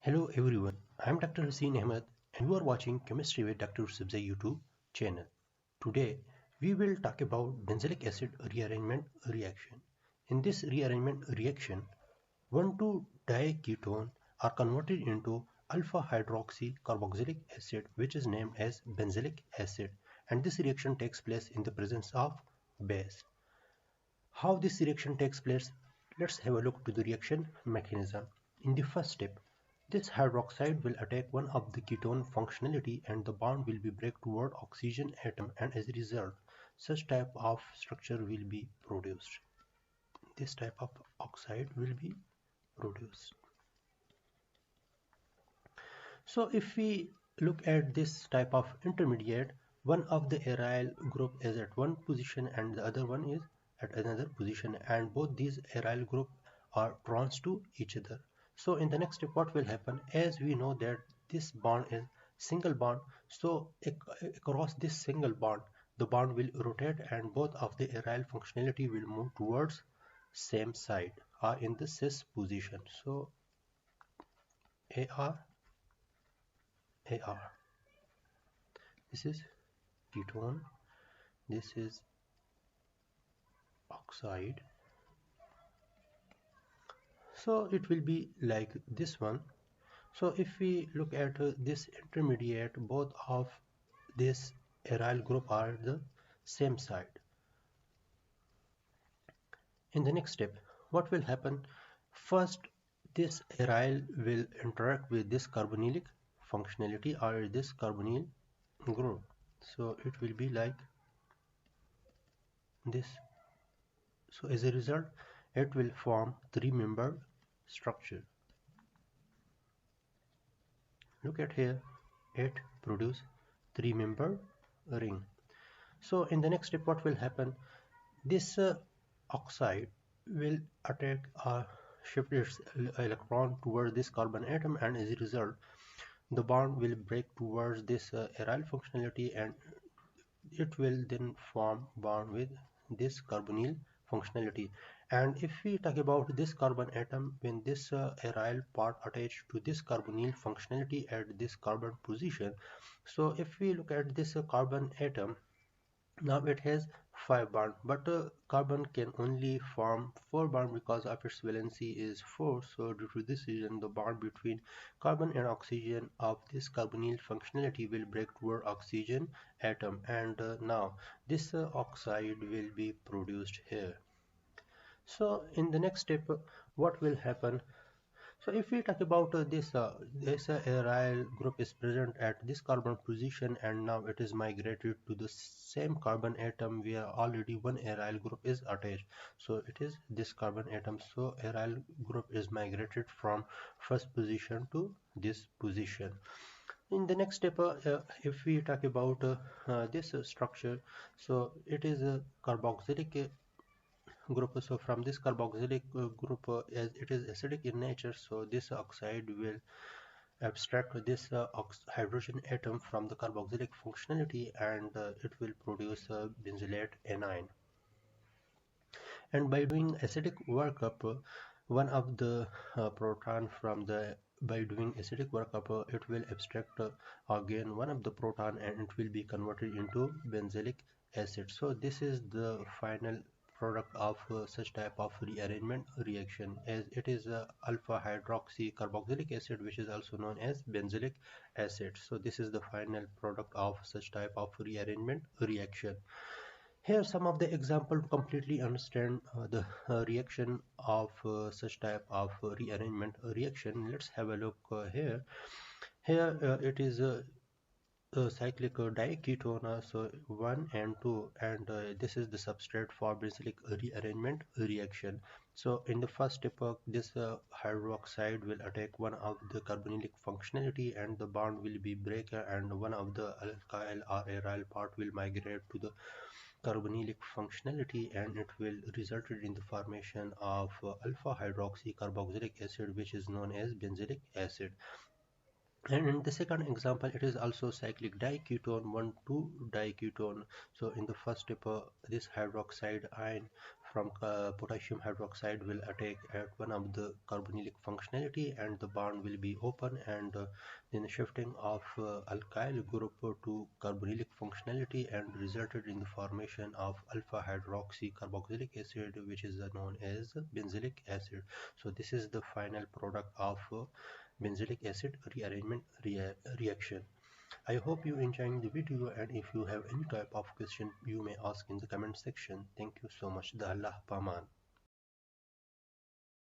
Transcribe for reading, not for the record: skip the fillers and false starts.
Hello everyone, I am Dr. Hussein Ahmed and you are watching Chemistry with Dr. Yousafzai YouTube channel. Today we will talk about Benzilic acid rearrangement reaction. In this rearrangement reaction, 1,2-diketone are converted into alpha hydroxy carboxylic acid which is named as benzoic acid, and this reaction takes place in the presence of base. How this reaction takes place? Let's have a look to the reaction mechanism. In the first step, this hydroxide will attack one of the ketone functionality and the bond will be break toward oxygen atom, and as a result, such type of structure will be produced. This type of oxide will be produced. So if we look at this type of intermediate, one of the aryl group is at one position and the other one is at another position, and both these aryl group are trans to each other. So in the next step what will happen, as we know that this bond is single bond, so across this single bond the bond will rotate and both of the aryl functionality will move towards same side or in the cis position. So AR, AR, this is ketone, this is oxide, so it will be like this one. So if we look at this intermediate, both of this aryl group are the same side. In the next step what will happen, first this aryl will interact with this carbonylic functionality or this carbonyl group, so it will be like this. So as a result it will form three-membered structure. Look at here, it produce three-membered ring. So in the next step what will happen, this oxide will attack or shift its electron towards this carbon atom, and as a result the bond will break towards this aryl functionality and it will then form bond with this carbonyl functionality. And if we talk about this carbon atom, when this aryl part attached to this carbonyl functionality at this carbon position, so if we look at this carbon atom, now it has 5 bond, but carbon can only form 4 bond because of its valency is 4. So due to this reason the bond between carbon and oxygen of this carbonyl functionality will break toward oxygen atom, and now this oxide will be produced here. So in the next step what will happen, so if we talk about this aryl group is present at this carbon position and now it is migrated to the same carbon atom where already one aryl group is attached. So it is this carbon atom. So aryl group is migrated from first position to this position. In the next step, if we talk about this structure, so it is a carboxylic group. So from this carboxylic group, as it is acidic in nature, so this oxide will abstract this hydrogen atom from the carboxylic functionality and it will produce a benzylate anion. And by doing acidic workup, one of the proton from the by doing acidic workup, it will abstract again one of the proton and it will be converted into benzoic acid. So this is the final product of such type of rearrangement reaction, as it is alpha hydroxy carboxylic acid which is also known as benzoic acid. So this is the final product of such type of rearrangement reaction. Here some of the example to completely understand the reaction of such type of rearrangement reaction. Let's have a look here. Here it is cyclic diketone, so 1 and 2, and this is the substrate for benzilic rearrangement reaction. So in the first step this hydroxide will attack one of the carbonylic functionality and the bond will be break, and one of the alkyl or aryl part will migrate to the carbonylic functionality and it will result in the formation of alpha hydroxy carboxylic acid which is known as benzoic acid. And in the second example it is also cyclic diketone 1,2-diketone. So in the first step this hydroxide ion from potassium hydroxide will attack at one of the carbonylic functionality, and the bond will be open, and then shifting of alkyl group to carbonylic functionality and resulted in the formation of alpha hydroxy carboxylic acid, which is known as benzilic acid. So this is the final product of benzilic acid rearrangement reaction. I hope you enjoying the video, and if you have any type of question you may ask in the comment section. Thank you so much. The Allah Paman.